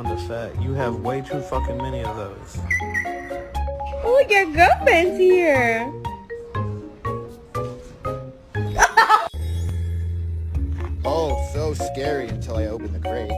down to fat. You have way too fucking many of those. Oh, your girlfriend's here. Oh, so scary until I open the crate.